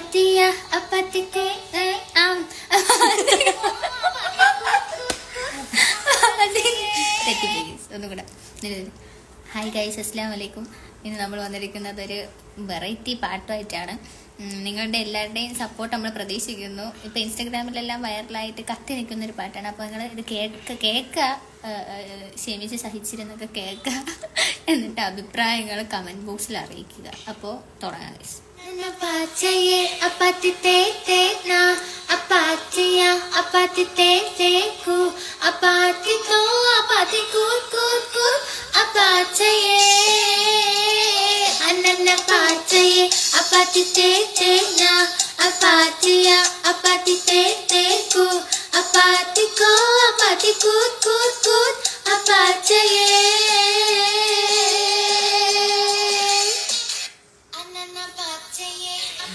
apatia apatite ഒന്നുകൂടെ. Hi guys, അസ്സലാമു അലൈക്കും. ഇന്ന് നമ്മൾ വന്നിരിക്കുന്നത് ഒരു വെറൈറ്റി പാട്ടുമായിട്ടാണ്. നിങ്ങളുടെ എല്ലാവരുടെയും സപ്പോർട്ട് നമ്മൾ പ്രതീക്ഷിക്കുന്നു. ഇപ്പം ഇൻസ്റ്റാഗ്രാമിലെല്ലാം വൈറലായിട്ട് കത്തി നിൽക്കുന്ന ഒരു പാട്ടാണ്. അപ്പോൾ നിങ്ങൾ ഇത് കേൾക്കുക, ക്ഷമിച്ച് സഹിച്ചിരുന്നൊക്കെ കേൾക്കുക, എന്നിട്ട് അഭിപ്രായങ്ങൾ കമൻറ്റ് ബോക്സിൽ അറിയിക്കുക. അപ്പോൾ തുടങ്ങാം ഗൈസ്.